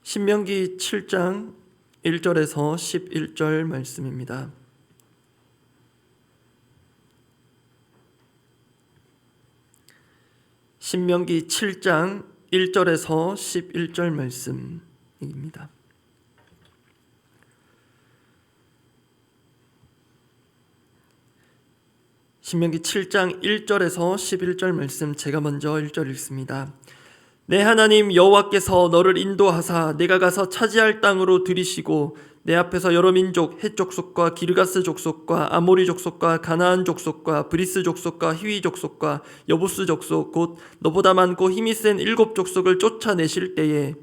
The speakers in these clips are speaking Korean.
신명기 7장 1절에서 11절 말씀입니다. 신명기 7장 1절에서 11절 말씀입니다. 신명기 7장 1절에서 11절 말씀, 제가 먼저 1절 읽습니다. 내 하나님 여호와께서 너를 인도하사 내가 가서 차지할 땅으로 들이시고 내 앞에서 여러 민족 헷 족속과 기르가스 족속과 아모리 족속과 가나안 족속과 브리스 족속과 히위 족속과 여부스 족속 곧 너보다 많고 힘이 센 7 족속을 쫓아내실 때에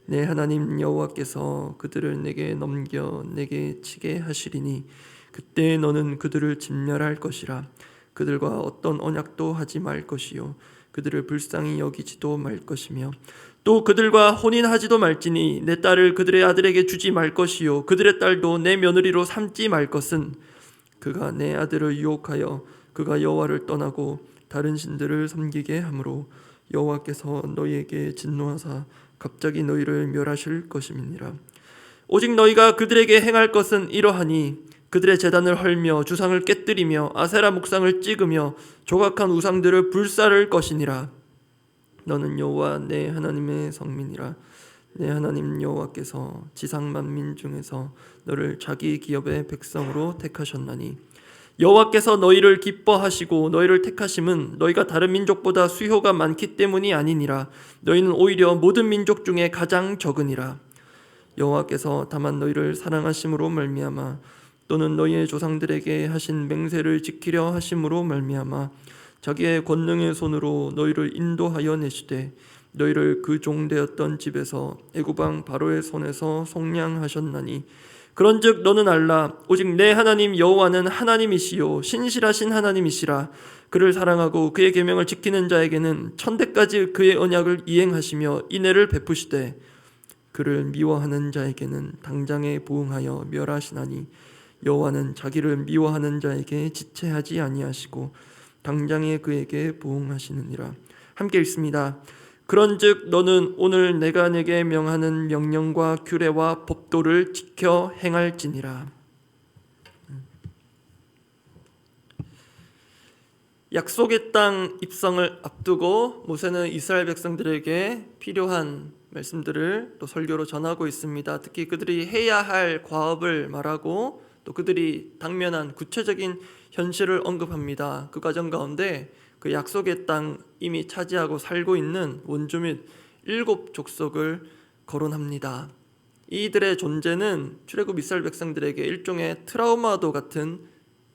내 하나님 여호와께서 그들을 내게 넘겨 내게 치게 하시리니 그때 너는 그들을 진멸할 것이라. 그들과 어떤 언약도 하지 말 것이요 그들을 불쌍히 여기지도 말 것이며 또 그들과 혼인하지도 말지니 내 딸을 그들의 아들에게 주지 말 것이요 그들의 딸도 내 며느리로 삼지 말 것은 그가 내 아들을 유혹하여 그가 여호와를 떠나고 다른 신들을 섬기게 하므로 여호와께서 너희에게 진노하사 갑자기 너희를 멸하실 것임이니라. 오직 너희가 그들에게 행할 것은 이러하니 그들의 제단을 헐며 주상을 깨뜨리며 아세라 목상을 찍으며 조각한 우상들을 불사를 것이니라. 너는 여호와 내 하나님의 성민이라. 내 하나님 여호와께서 지상 만민 중에서 너를 자기 기업의 백성으로 택하셨나니 여호와께서 너희를 기뻐하시고 너희를 택하심은 너희가 다른 민족보다 수효가 많기 때문이 아니니라. 너희는 오히려 모든 민족 중에 가장 적으니라. 여호와께서 다만 너희를 사랑하심으로 말미암아 또는 너희의 조상들에게 하신 맹세를 지키려 하심으로 말미암아 자기의 권능의 손으로 너희를 인도하여 내시되 너희를 그 종되었던 집에서 애굽 왕 바로의 손에서 속량하셨나니 그런즉 너는 알라. 오직 내 하나님 여호와는 하나님이시요 신실하신 하나님이시라. 그를 사랑하고 그의 계명을 지키는 자에게는 천대까지 그의 언약을 이행하시며 인애를 베푸시되 그를 미워하는 자에게는 당장에 부응하여 멸하시나니 여호와는 자기를 미워하는 자에게 지체하지 아니하시고 당장에 그에게 부응하시느니라. 함께 읽습니다. 그런즉 너는 오늘 내가 내게 명하는 명령과 규례와 법도를 지켜 행할지니라. 약속의 땅 입성을 앞두고 모세는 이스라엘 백성들에게 필요한 말씀들을 또 설교로 전하고 있습니다. 특히 그들이 해야 할 과업을 말하고 또 그들이 당면한 구체적인 현실을 언급합니다. 그 과정 가운데 그 약속의 땅 이미 차지하고 살고 있는 원주 및 7 족속을 거론합니다. 이들의 존재는 출애굽 이스라엘 백성들에게 일종의 트라우마도 같은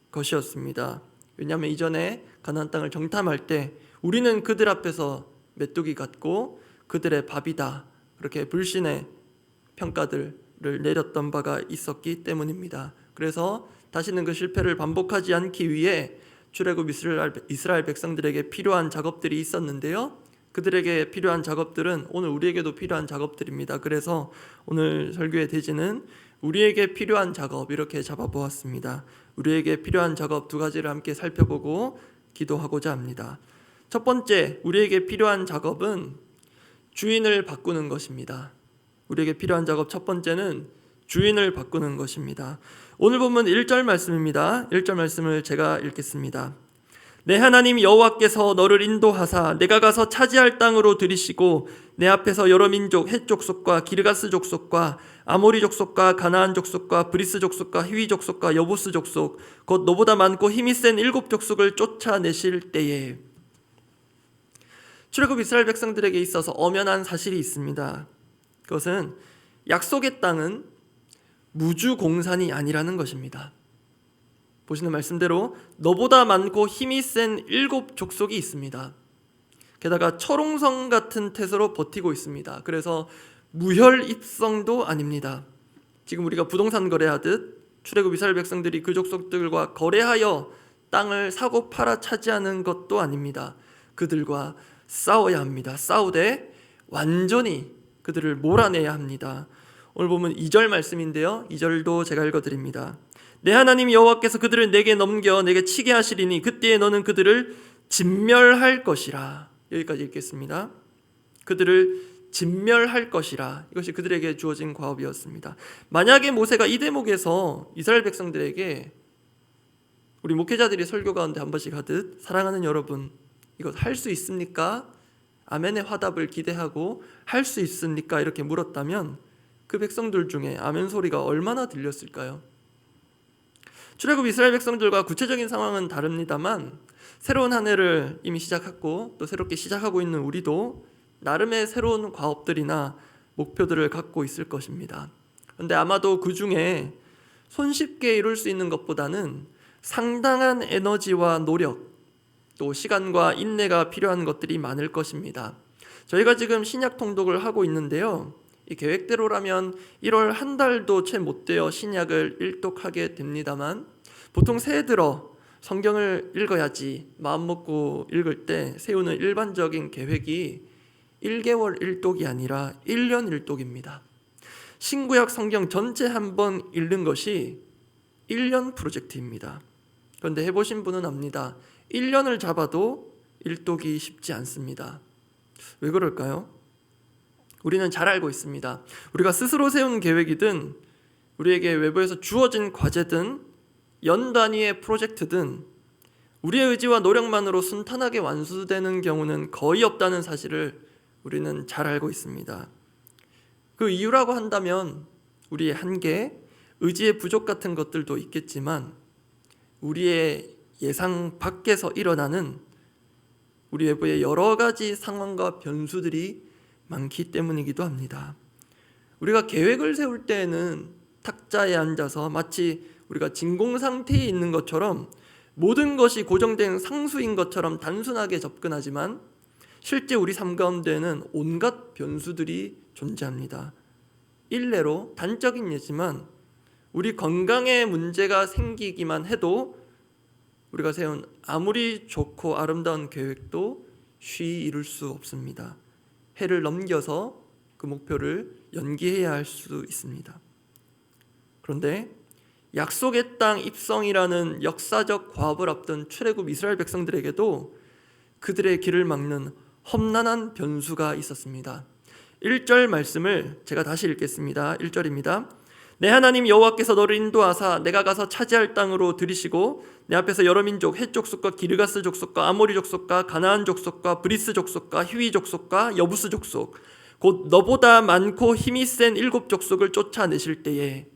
것이었습니다. 왜냐하면 이전에 가나안 땅을 정탐할 때 우리는 그들 앞에서 메뚜기 같고 그들의 밥이다, 그렇게 불신의 평가들을 내렸던 바가 있었기 때문입니다. 그래서 다시는 그 실패를 반복하지 않기 위해 출애굽 이스라엘 백성들에게 필요한 작업들이 있었는데요. 그들에게 필요한 작업들은 오늘 우리에게도 필요한 작업들입니다. 그래서 오늘 설교의 대지는 우리에게 필요한 작업, 이렇게 잡아보았습니다. 우리에게 필요한 작업 2가지를 함께 살펴보고 기도하고자 합니다. 첫 번째, 우리에게 필요한 작업은 주인을 바꾸는 것입니다. 우리에게 필요한 작업 첫 번째는 주인을 바꾸는 것입니다. 오늘 본문 1절 말씀입니다. 1절 말씀을 제가 읽겠습니다. 내 하나님 여호와께서 너를 인도하사 내가 가서 차지할 땅으로 들이시고 내 앞에서 여러 민족 헷 족속과 기르가스 족속과 아모리 족속과 가나안 족속과 브리스 족속과 히위 족속과 여부스 족속 곧 너보다 많고 힘이 센 7 족속을 쫓아내실 때에. 출애굽 이스라엘 백성들에게 있어서 엄연한 사실이 있습니다. 그것은 약속의 땅은 무주공산이 아니라는 것입니다. 보시는 말씀대로 너보다 많고 힘이 센 7 족속이 있습니다. 게다가 철옹성 같은 태세로 버티고 있습니다. 그래서 무혈입성도 아닙니다. 지금 우리가 부동산 거래하듯 출애굽 이스라엘 백성들이 그 족속들과 거래하여 땅을 사고 팔아 차지하는 것도 아닙니다. 그들과 싸워야 합니다. 싸우되 완전히 그들을 몰아내야 합니다. 오늘 보면 2절 말씀인데요. 2절도 제가 읽어드립니다. 내 하나님 여호와께서 그들을 내게 넘겨 내게 치게 하시리니 그때에 너는 그들을 진멸할 것이라. 여기까지 읽겠습니다. 그들을 진멸할 것이라. 이것이 그들에게 주어진 과업이었습니다. 만약에 모세가 이 대목에서 이스라엘 백성들에게, 우리 목회자들이 설교 가운데 한 번씩 하듯, 사랑하는 여러분, 이것 할 수 있습니까? 아멘의 화답을 기대하고 할 수 있습니까? 이렇게 물었다면 그 백성들 중에 아멘 소리가 얼마나 들렸을까요? 출애굽 이스라엘 백성들과 구체적인 상황은 다릅니다만 새로운 한 해를 이미 시작했고 또 새롭게 시작하고 있는 우리도 나름의 새로운 과업들이나 목표들을 갖고 있을 것입니다. 그런데 아마도 그 중에 손쉽게 이룰 수 있는 것보다는 상당한 에너지와 노력, 또 시간과 인내가 필요한 것들이 많을 것입니다. 저희가 지금 신약 통독을 하고 있는데요, 이 계획대로라면 1월 한 달도 채 못 되어 신약을 일독하게 됩니다만, 보통 새해 들어 성경을 읽어야지 마음먹고 읽을 때 세우는 일반적인 계획이 1개월 일독이 아니라 1년 일독입니다. 신구약 성경 전체 한번 읽는 것이 1년 프로젝트입니다. 그런데 해보신 분은 압니다. 1년을 잡아도 일독이 쉽지 않습니다. 왜 그럴까요? 우리는 잘 알고 있습니다. 우리가 스스로 세운 계획이든 우리에게 외부에서 주어진 과제든 연 단위의 프로젝트든 우리의 의지와 노력만으로 순탄하게 완수되는 경우는 거의 없다는 사실을 우리는 잘 알고 있습니다. 그 이유라고 한다면 우리의 한계, 의지의 부족 같은 것들도 있겠지만 우리의 예상 밖에서 일어나는 우리 외부의 여러 가지 상황과 변수들이 많기 때문이기도 합니다. 우리가 계획을 세울 때에는 탁자에 앉아서 마치 우리가 진공 상태에 있는 것처럼 모든 것이 고정된 상수인 것처럼 단순하게 접근하지만 실제 우리 삶 가운데는 온갖 변수들이 존재합니다. 일례로 단적인 예지만 우리 건강에 문제가 생기기만 해도 우리가 세운 아무리 좋고 아름다운 계획도 쉬이 이룰 수 없습니다. 해를 넘겨서 그 목표를 연기해야 할 수 있습니다. 그런데 약속의 땅 입성이라는 역사적 과업을 앞둔 출애굽 이스라엘 백성들에게도 그들의 길을 막는 험난한 변수가 있었습니다. 1절 말씀을 제가 다시 읽겠습니다. 1절입니다. 내 하나님 여호와께서 너를 인도하사 내가 가서 차지할 땅으로 들이시고 내 앞에서 여러 민족, 헷 족속과 기르가스 족속과 아모리 족속과 가나안 족속과 브리스 족속과 히위 족속과 여부스 족속, 곧 너보다 많고 힘이 센 7 족속을 쫓아내실 때에.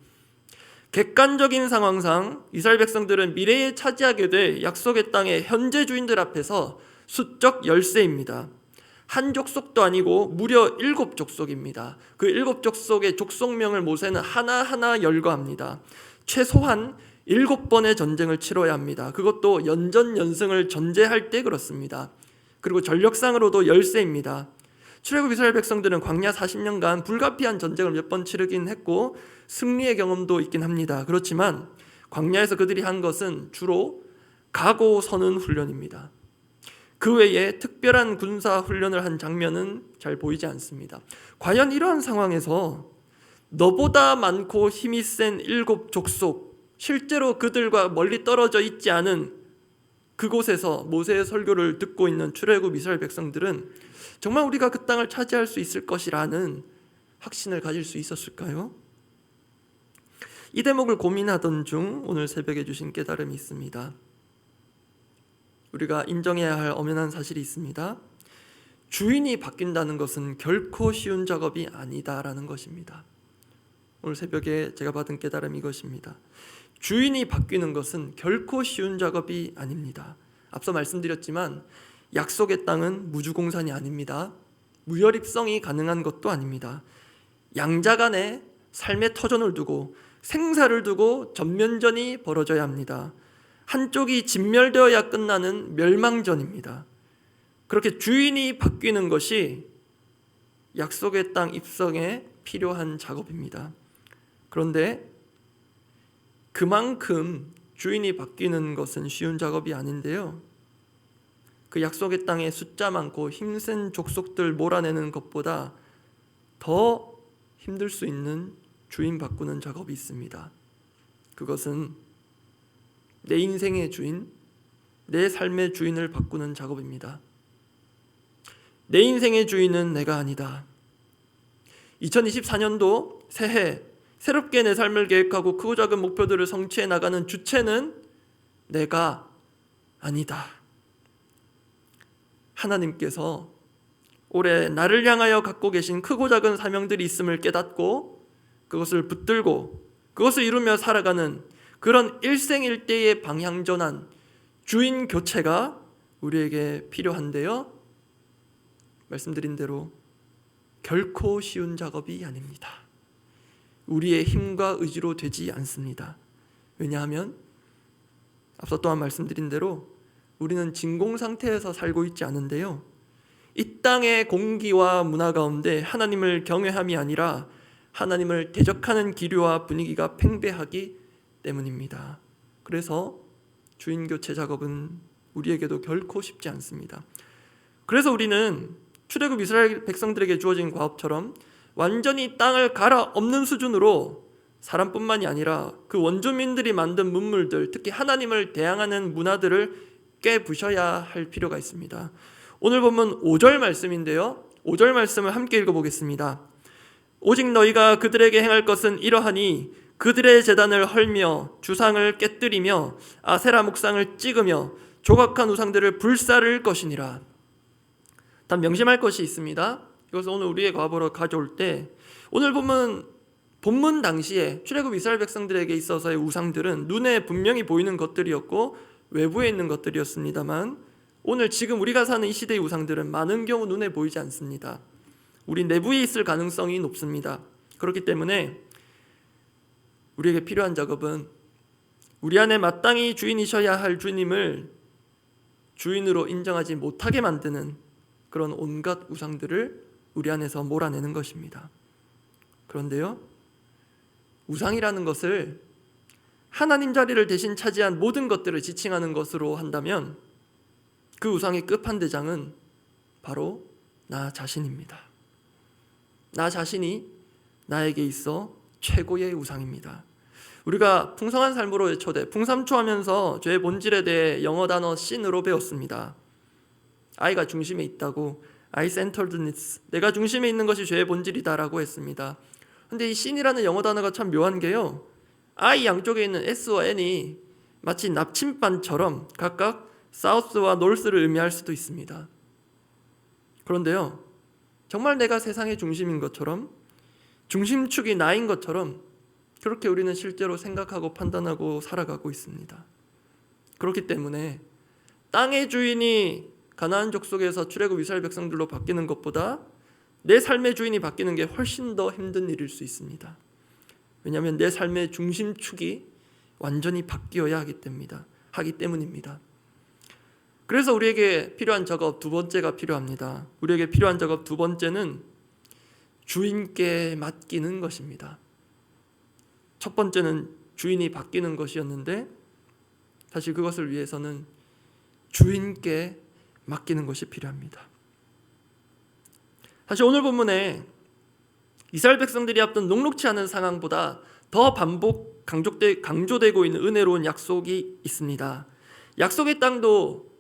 객관적인 상황상 이스라엘 백성들은 미래에 차지하게 될 약속의 땅의 현재 주인들 앞에서 수적 열세입니다. 한 족속도 아니고 무려 7 족속입니다. 그 7 족속의 족속명을 모세는 하나하나 열거합니다. 최소한 7번의 전쟁을 치러야 합니다. 그것도 연전연승을 전제할 때 그렇습니다. 그리고 전력상으로도 열세입니다. 출애굽 이스라엘 백성들은 광야 40년간 불가피한 전쟁을 몇 번 치르긴 했고 승리의 경험도 있긴 합니다. 그렇지만 광야에서 그들이 한 것은 주로 가고 서는 훈련입니다. 그 외에 특별한 군사 훈련을 한 장면은 잘 보이지 않습니다. 과연 이러한 상황에서 너보다 많고 힘이 센 7 족속, 실제로 그들과 멀리 떨어져 있지 않은 그곳에서 모세의 설교를 듣고 있는 출애굽 이스라엘 백성들은 정말 우리가 그 땅을 차지할 수 있을 것이라는 확신을 가질 수 있었을까요? 이 대목을 고민하던 중 오늘 새벽에 주신 깨달음이 있습니다. 우리가 인정해야 할 엄연한 사실이 있습니다. 주인이 바뀐다는 것은 결코 쉬운 작업이 아니다라는 것입니다. 오늘 새벽에 제가 받은 깨달음이 이것입니다. 주인이 바뀌는 것은 결코 쉬운 작업이 아닙니다. 앞서 말씀드렸지만 약속의 땅은 무주공산이 아닙니다. 무혈입성이 가능한 것도 아닙니다. 양자 간에 삶의 터전을 두고 생사를 두고 전면전이 벌어져야 합니다. 한쪽이 진멸되어야 끝나는 멸망전입니다. 그렇게 주인이 바뀌는 것이 약속의 땅 입성에 필요한 작업입니다. 그런데 그만큼 주인이 바뀌는 것은 쉬운 작업이 아닌데요, 그 약속의 땅에 숫자 많고 힘센 족속들 몰아내는 것보다 더 힘들 수 있는 주인 바꾸는 작업이 있습니다. 그것은 내 인생의 주인, 내 삶의 주인을 바꾸는 작업입니다. 내 인생의 주인은 내가 아니다. 2024년도 새해 새롭게 내 삶을 계획하고 크고 작은 목표들을 성취해 나가는 주체는 내가 아니다. 하나님께서 올해 나를 향하여 갖고 계신 크고 작은 사명들이 있음을 깨닫고 그것을 붙들고 그것을 이루며 살아가는 그런 일생일대의 방향전환, 주인 교체가 우리에게 필요한데요. 말씀드린 대로 결코 쉬운 작업이 아닙니다. 우리의 힘과 의지로 되지 않습니다. 왜냐하면 앞서 또한 말씀드린 대로 우리는 진공 상태에서 살고 있지 않은데요. 이 땅의 공기와 문화 가운데 하나님을 경외함이 아니라 하나님을 대적하는 기류와 분위기가 팽배하기 때문입니다. 그래서 주인 교체 작업은 우리에게도 결코 쉽지 않습니다. 그래서 우리는 출애굽 이스라엘 백성들에게 주어진 과업처럼 완전히 땅을 갈아엎는 수준으로 사람뿐만이 아니라 그 원주민들이 만든 문물들, 특히 하나님을 대항하는 문화들을 깨부셔야 할 필요가 있습니다. 오늘 본문 5절 말씀인데요. 5절 말씀을 함께 읽어보겠습니다. 오직 너희가 그들에게 행할 것은 이러하니 그들의 제단을 헐며 주상을 깨뜨리며 아세라 목상을 찍으며 조각한 우상들을 불사를 것이니라. 단 명심할 것이 있습니다. 이것을 오늘 우리의 과보로 가져올 때 오늘 본문 당시에 출애굽 이스라엘 백성들에게 있어서의 우상들은 눈에 분명히 보이는 것들이었고 외부에 있는 것들이었습니다만 오늘 지금 우리가 사는 이 시대의 우상들은 많은 경우 눈에 보이지 않습니다. 우리 내부에 있을 가능성이 높습니다. 그렇기 때문에 우리에게 필요한 작업은 우리 안에 마땅히 주인이셔야 할 주님을 주인으로 인정하지 못하게 만드는 그런 온갖 우상들을 우리 안에서 몰아내는 것입니다. 그런데요, 우상이라는 것을 하나님 자리를 대신 차지한 모든 것들을 지칭하는 것으로 한다면 그 우상의 끝판대장은 바로 나 자신입니다. 나 자신이 나에게 있어 최고의 우상입니다. 우리가 풍성한 삶으로의 초대, 풍삼초하면서 죄의 본질에 대해 영어 단어 sin으로 배웠습니다. I가 중심에 있다고, I-centeredness, 내가 중심에 있는 것이 죄의 본질이다라고 했습니다. 근데 이 sin이라는 영어 단어가 참 묘한 게요, I 양쪽에 있는 S와 N이 마치 납침반처럼 각각 South와 North를 의미할 수도 있습니다. 그런데요, 정말 내가 세상의 중심인 것처럼, 중심축이 나인 것처럼 그렇게 우리는 실제로 생각하고 판단하고 살아가고 있습니다. 그렇기 때문에 땅의 주인이 가나안 족속에서 출애굽 이스라엘 백성들로 바뀌는 것보다 내 삶의 주인이 바뀌는 게 훨씬 더 힘든 일일 수 있습니다. 왜냐하면 내 삶의 중심축이 완전히 바뀌어야 하기 때문입니다. 그래서 우리에게 필요한 작업 두 번째가 필요합니다. 우리에게 필요한 작업 두 번째는 주인께 맡기는 것입니다. 첫 번째는 주인이 바뀌는 것이었는데 사실 그것을 위해서는 주인께 맡기는 것이 필요합니다. 사실 오늘 본문에 이스라엘 백성들이 앞둔 녹록치 않은 상황보다 더 강조되고 있는 은혜로운 약속이 있습니다. 약속의 땅도,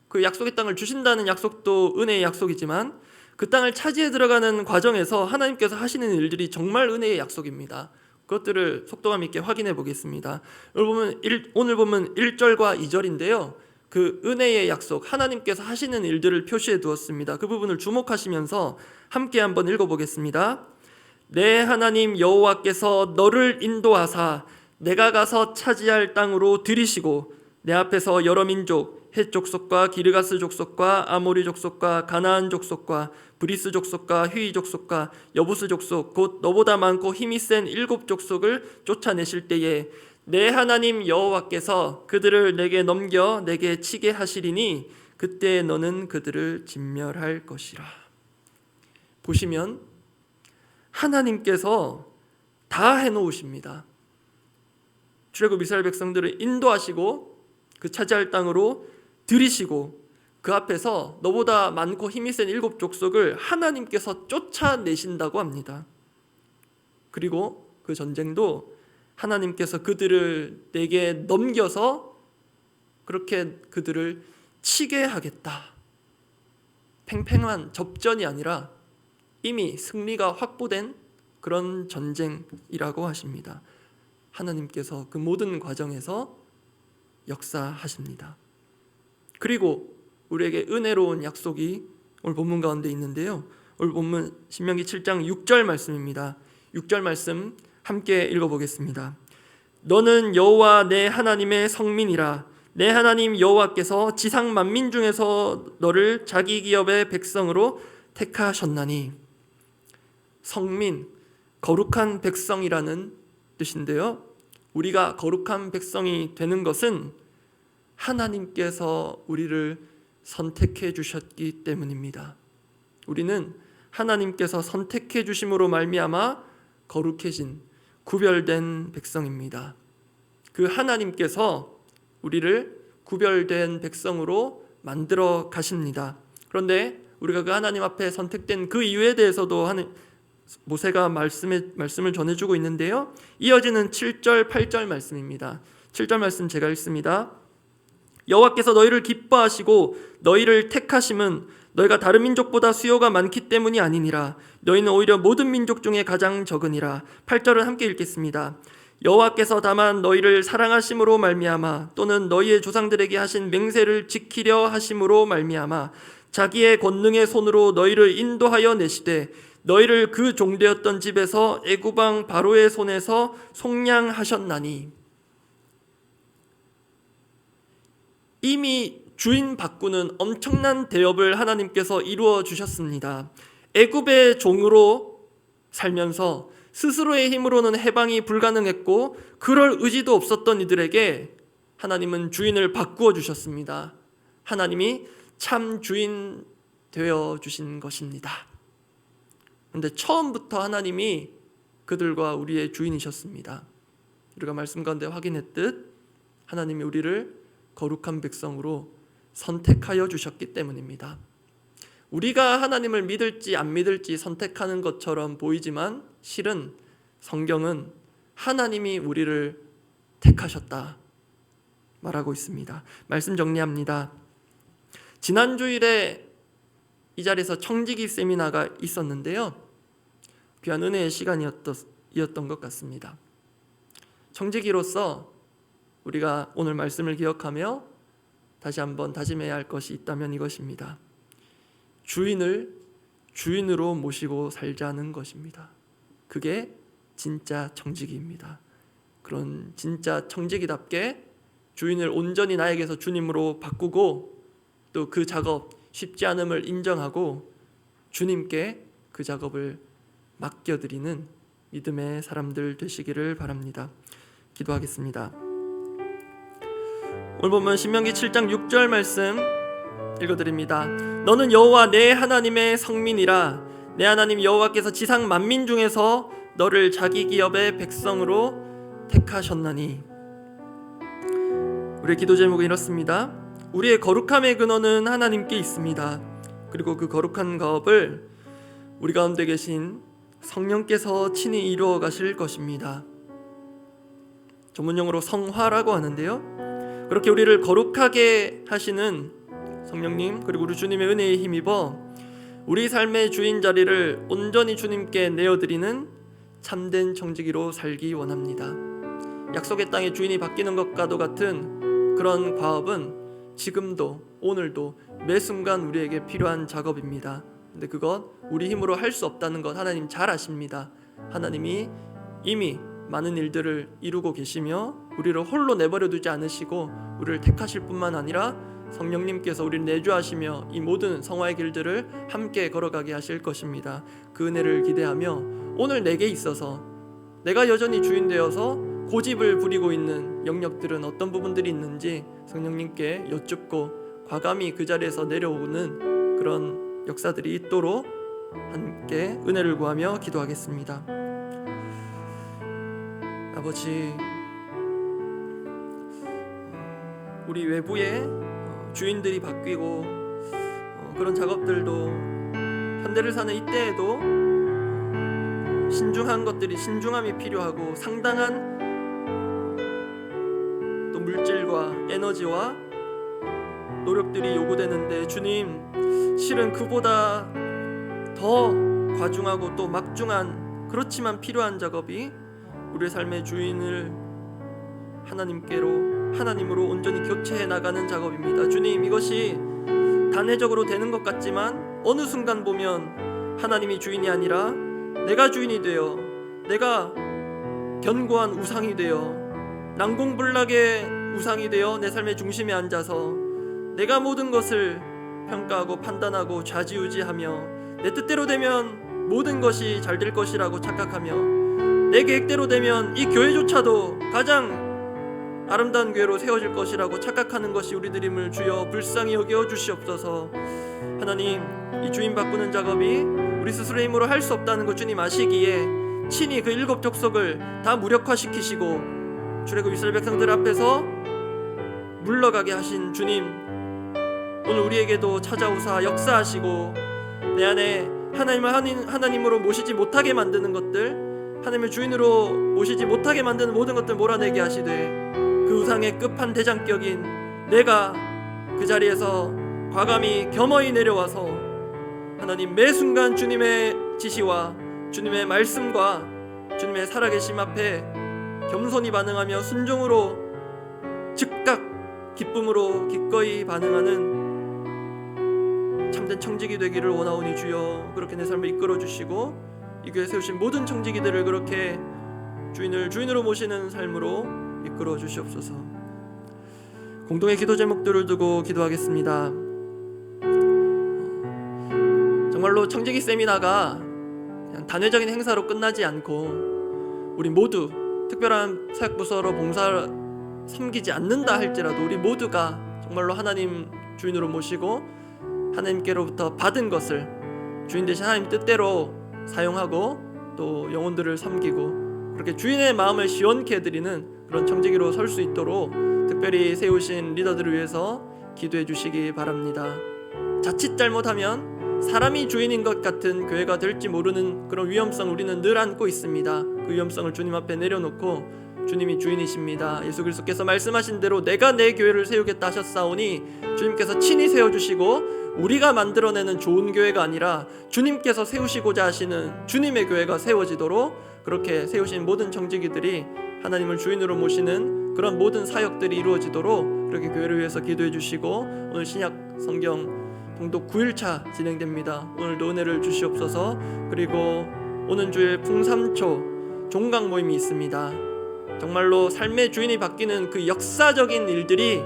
그 약속의 땅을 주신다는 약속도 은혜의 약속이지만 그 땅을 차지해 들어가는 과정에서 하나님께서 하시는 일들이 정말 은혜의 약속입니다. 그것들을 속도감 있게 확인해 보겠습니다. 오늘 보면 1절과 2절인데요. 그 은혜의 약속, 하나님께서 하시는 일들을 표시해 두었습니다. 그 부분을 주목하시면서 함께 한번 읽어보겠습니다. 내 하나님 여호와께서 너를 인도하사 내가 가서 차지할 땅으로 들이시고 내 앞에서 여러 민족, 헷 족속과 기르가스 족속과 아모리 족속과 가나안 족속과 브리스 족속과 휘 족속과 여부스 족속, 곧 너보다 많고 힘이 센 7 족속을 쫓아내실 때에 내 하나님 여호와께서 그들을 내게 넘겨 내게 치게 하시리니 그때 너는 그들을 진멸할 것이라. 보시면 하나님께서 다 해놓으십니다. 출애굽 이스라엘 백성들을 인도하시고 그 차지할 땅으로 들이시고 그 앞에서 너보다 많고 힘이 센 7 족속을 하나님께서 쫓아내신다고 합니다. 그리고 그 전쟁도 하나님께서 그들을 내게 넘겨서 그렇게 그들을 치게 하겠다. 팽팽한 접전이 아니라 이미 승리가 확보된 그런 전쟁이라고 하십니다. 하나님께서 그 모든 과정에서 역사하십니다. 그리고 우리에게 은혜로운 약속이 오늘 본문 가운데 있는데요. 오늘 본문 신명기 7장 6절 말씀입니다. 6절 말씀 함께 읽어보겠습니다. 너는 여호와 내 하나님의 성민이라. 내 하나님 여호와께서 지상 만민 중에서 너를 자기 기업의 백성으로 택하셨나니. 성민, 거룩한 백성이라는 뜻인데요. 우리가 거룩한 백성이 되는 것은 하나님께서 우리를 선택해 주셨기 때문입니다. 우리는 하나님께서 선택해 주심으로 말미암아 거룩해진 구별된 백성입니다. 그 하나님께서 우리를 구별된 백성으로 만들어 가십니다. 그런데 우리가 그 하나님 앞에 선택된 그 이유에 대해서도 모세가 말씀을 전해주고 있는데요. 이어지는 7절 8절 말씀입니다. 7절 말씀 제가 읽습니다. 여호와께서 너희를 기뻐하시고 너희를 택하심은 너희가 다른 민족보다 수요가 많기 때문이 아니니라. 너희는 오히려 모든 민족 중에 가장 적으니라. 8절은 함께 읽겠습니다. 여호와께서 다만 너희를 사랑하심으로 말미암아 또는 너희의 조상들에게 하신 맹세를 지키려 하심으로 말미암아 자기의 권능의 손으로 너희를 인도하여 내시되 너희를 그 종되었던 집에서 애굽 왕 바로의 손에서 속량하셨나니. 이미 주인 바꾸는 엄청난 대업을 하나님께서 이루어 주셨습니다. 애굽의 종으로 살면서 스스로의 힘으로는 해방이 불가능했고 그럴 의지도 없었던 이들에게 하나님은 주인을 바꾸어 주셨습니다. 하나님이 참 주인 되어 주신 것입니다. 그런데 처음부터 하나님이 그들과 우리의 주인이셨습니다. 우리가 말씀 가운데 확인했듯 하나님이 우리를 거룩한 백성으로 선택하여 주셨기 때문입니다. 우리가 하나님을 믿을지 안 믿을지 선택하는 것처럼 보이지만 실은 성경은 하나님이 우리를 택하셨다 말하고 있습니다. 말씀 정리합니다. 지난 주일에 이 자리에서 청지기 세미나가 있었는데요. 귀한 은혜의 시간이었던 것 같습니다. 청지기로서 우리가 오늘 말씀을 기억하며 다시 한번 다짐해야 할 것이 있다면 이것입니다. 주인을 주인으로 모시고 살자는 것입니다. 그게 진짜 청지기입니다. 그런 진짜 청지기답게 주인을 온전히 나에게서 주님으로 바꾸고 또 그 작업 쉽지 않음을 인정하고 주님께 그 작업을 맡겨드리는 믿음의 사람들 되시기를 바랍니다. 기도하겠습니다. 오늘 보면 신명기 7장 6절 말씀 읽어드립니다. 너는 여호와 내 하나님의 성민이라. 내 하나님 여호와께서 지상 만민 중에서 너를 자기 기업의 백성으로 택하셨나니. 우리의 기도 제목은 이렇습니다. 우리의 거룩함의 근원은 하나님께 있습니다. 그리고 그 거룩한 가업을 우리 가운데 계신 성령께서 친히 이루어 가실 것입니다. 전문용어로 성화라고 하는데요. 그렇게 우리를 거룩하게 하시는 성령님 그리고 우리 주님의 은혜에 힘입어 우리 삶의 주인 자리를 온전히 주님께 내어드리는 참된 청지기로 살기 원합니다. 약속의 땅의 주인이 바뀌는 것과도 같은 그런 과업은 지금도 오늘도 매 순간 우리에게 필요한 작업입니다. 근데 그것 우리 힘으로 할 수 없다는 것 하나님 잘 아십니다. 하나님이 이미 많은 일들을 이루고 계시며 우리를 홀로 내버려 두지 않으시고 우리를 택하실 뿐만 아니라 성령님께서 우리를 내주하시며 이 모든 성화의 길들을 함께 걸어가게 하실 것입니다. 그 은혜를 기대하며 오늘 내게 있어서 내가 여전히 주인 되어서 고집을 부리고 있는 영역들은 어떤 부분들이 있는지 성령님께 여쭙고 과감히 그 자리에서 내려오는 그런 역사들이 있도록 함께 은혜를 구하며 기도하겠습니다. 아버지, 우리 외부에 주인들이 바뀌고 그런 작업들도 현대를 사는 이때에도 신중함이 필요하고 상당한 또 물질과 에너지와 노력들이 요구되는데 주님, 실은 그보다 더 과중하고 또 막중한 그렇지만 필요한 작업이 우리의 삶의 주인을 하나님으로 온전히 교체해 나가는 작업입니다. 주님, 이것이 단회적으로 되는 것 같지만 어느 순간 보면 하나님이 주인이 아니라 내가 주인이 되어, 내가 견고한 우상이 되어, 난공불락의 우상이 되어 내 삶의 중심에 앉아서 내가 모든 것을 평가하고 판단하고 좌지우지하며 내 뜻대로 되면 모든 것이 잘 될 것이라고 착각하며 내 계획대로 되면 이 교회조차도 가장 아름다운 교회로 세워질 것이라고 착각하는 것이 우리들임을 주여 불쌍히 여겨 주시옵소서. 하나님, 이 주인 바꾸는 작업이 우리 스스로의 힘으로 할 수 없다는 것 주님 아시기에 친히 그 7 족속을 다 무력화시키시고 출애굽 이스라엘 백성들 앞에서 물러가게 하신 주님, 오늘 우리에게도 찾아오사 역사하시고 내 안에 하나님으로 모시지 못하게 만드는 것들, 하나님의 주인으로 모시지 못하게 만드는 모든 것들 몰아내게 하시되 그 우상의 끝판대장격인 내가 그 자리에서 과감히 겸허히 내려와서 하나님 매 순간 주님의 지시와 주님의 말씀과 주님의 살아계심 앞에 겸손히 반응하며 순종으로 즉각 기쁨으로 기꺼이 반응하는 참된 청지기 되기를 원하오니 주여 그렇게 내 삶을 이끌어 주시고 이 교회에 세우신 모든 청지기들을 그렇게 주인으로 모시는 삶으로 이끌어 주시옵소서. 공동의 기도 제목들을 두고 기도하겠습니다. 정말로 청지기 세미나가 그냥 단회적인 행사로 끝나지 않고 우리 모두 특별한 사역부서로 봉사를 섬기지 않는다 할지라도 우리 모두가 정말로 하나님 주인으로 모시고 하나님께로부터 받은 것을 주인 대신 하나님 뜻대로 사용하고 또 영혼들을 섬기고 그렇게 주인의 마음을 시원케 해드리는 그런 청지기로 설 수 있도록 특별히 세우신 리더들을 위해서 기도해 주시기 바랍니다. 자칫 잘못하면 사람이 주인인 것 같은 교회가 될지 모르는 그런 위험성 우리는 늘 안고 있습니다. 그 위험성을 주님 앞에 내려놓고 주님이 주인이십니다. 예수 그리스도께서 말씀하신 대로 내가 내 교회를 세우겠다 하셨사오니 주님께서 친히 세워주시고 우리가 만들어내는 좋은 교회가 아니라 주님께서 세우시고자 하시는 주님의 교회가 세워지도록 그렇게 세우신 모든 청지기들이 하나님을 주인으로 모시는 그런 모든 사역들이 이루어지도록 그렇게 교회를 위해서 기도해 주시고 오늘 신약 성경 봉독 9일차 진행됩니다. 오늘도 은혜를 주시옵소서. 그리고 오는 주일 풍삼초 종강 모임이 있습니다. 정말로 삶의 주인이 바뀌는 그 역사적인 일들이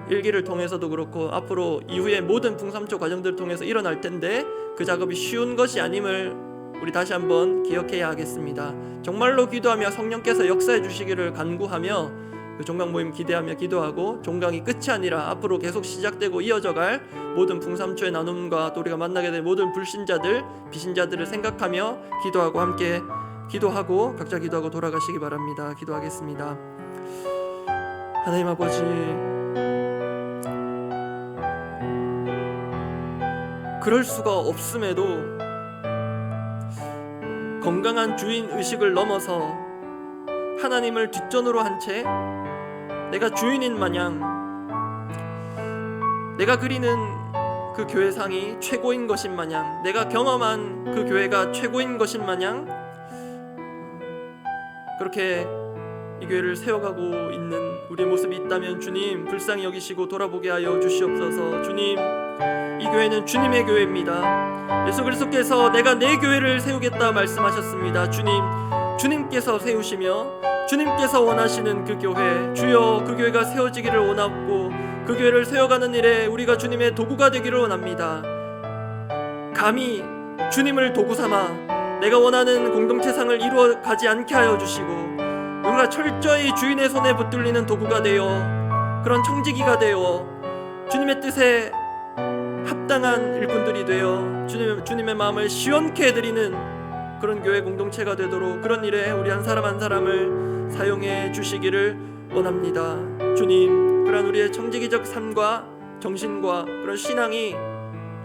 일기를 통해서도 그렇고 앞으로 이후의 모든 풍삼초 과정들을 통해서 일어날 텐데 그 작업이 쉬운 것이 아님을 우리 다시 한번 기억해야 하겠습니다. 정말로 기도하며 성령께서 역사해 주시기를 간구하며 그 종강 모임 기대하며 기도하고 종강이 끝이 아니라 앞으로 계속 시작되고 이어져갈 모든 풍삼초의 나눔과 또 우리가 만나게 될 모든 불신자들, 비신자들을 생각하며 기도하고 함께 기도하고 각자 기도하고 돌아가시기 바랍니다. 기도하겠습니다. 하나님 아버지, 그럴 수가 없음에도 건강한 주인 의식을 넘어서 하나님을 뒷전으로 한 채 내가 주인인 마냥 내가 그리는 그 교회상이 최고인 것인 마냥 내가 경험한 그 교회가 최고인 것인 마냥 그렇게 이 교회를 세워가고 있는 우리의 모습이 있다면 주님 불쌍히 여기시고 돌아보게 하여 주시옵소서. 주님, 이 교회는 주님의 교회입니다. 예수 그리스도께서 내가 내 교회를 세우겠다 말씀하셨습니다. 주님께서 세우시며 주님께서 원하시는 그 교회, 주여 그 교회가 세워지기를 원하고 그 교회를 세워가는 일에 우리가 주님의 도구가 되기를 원합니다. 감히 주님을 도구 삼아 내가 원하는 공동체상을 이루어가지 않게 하여 주시고 우리가 철저히 주인의 손에 붙들리는 도구가 되어 그런 청지기가 되어 주님의 뜻에 합당한 일꾼들이 되어 주님의 마음을 시원케 해드리는 그런 교회 공동체가 되도록 그런 일에 우리 한 사람 한 사람을 사용해 주시기를 원합니다. 주님, 그런 우리의 청지기적 삶과 정신과 그런 신앙이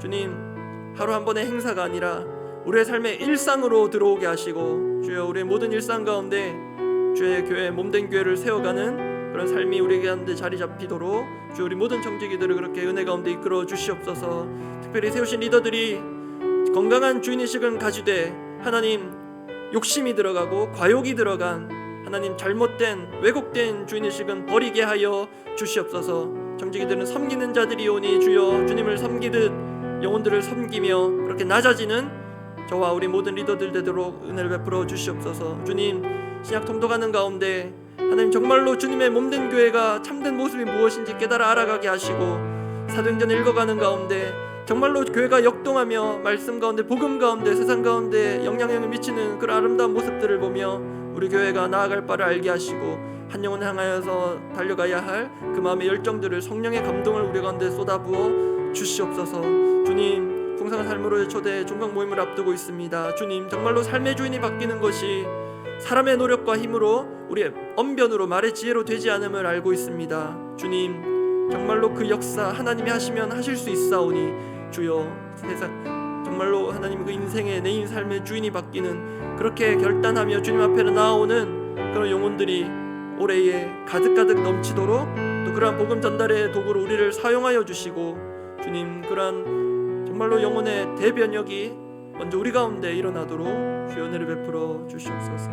주님 하루 한 번의 행사가 아니라 우리의 삶의 일상으로 들어오게 하시고 주여 우리의 모든 일상 가운데 주의 교회 몸된 교회를 세워가는 그런 삶이 우리에게 한데 자리 잡히도록 주여 우리 모든 청지기들을 그렇게 은혜 가운데 이끌어 주시옵소서. 특별히 세우신 리더들이 건강한 주인의식을 가지되 하나님 욕심이 들어가고 과욕이 들어간 하나님 잘못된 왜곡된 주인의식은 버리게 하여 주시옵소서. 정직이들은 섬기는 자들이오니 주여 주님을 섬기듯 영혼들을 섬기며 그렇게 낮아지는 저와 우리 모든 리더들 되도록 은혜를 베풀어 주시옵소서. 주님, 신약 통독하는 가운데 하나님 정말로 주님의 몸된 교회가 참된 모습이 무엇인지 깨달아 알아가게 하시고, 사도행전 읽어가는 가운데 정말로 교회가 역동하며 말씀 가운데 복음 가운데 세상 가운데 영향력을 미치는 그런 아름다운 모습들을 보며 우리 교회가 나아갈 바를 알게 하시고 한 영혼을 향하여서 달려가야 할 그 마음의 열정들을 성령의 감동을 우리 가운데 쏟아부어 주시옵소서. 주님, 풍성한 삶으로의 초대 종강 모임을 앞두고 있습니다. 주님, 정말로 삶의 주인이 바뀌는 것이 사람의 노력과 힘으로 우리의 언변으로 말의 지혜로 되지 않음을 알고 있습니다. 주님, 정말로 그 역사 하나님이 하시면 하실 수 있사오니 주여, 세상 정말로 하나님 그 인생의 내 삶의 주인이 바뀌는 그렇게 결단하며 주님 앞에 나아오는 그런 영혼들이 올해에 가득가득 넘치도록 또 그러한 복음 전달의 도구로 우리를 사용하여 주시고, 주님, 그러한 정말로 영혼의 대변혁이 먼저 우리 가운데 일어나도록 주여 은혜를 베풀어 주시옵소서.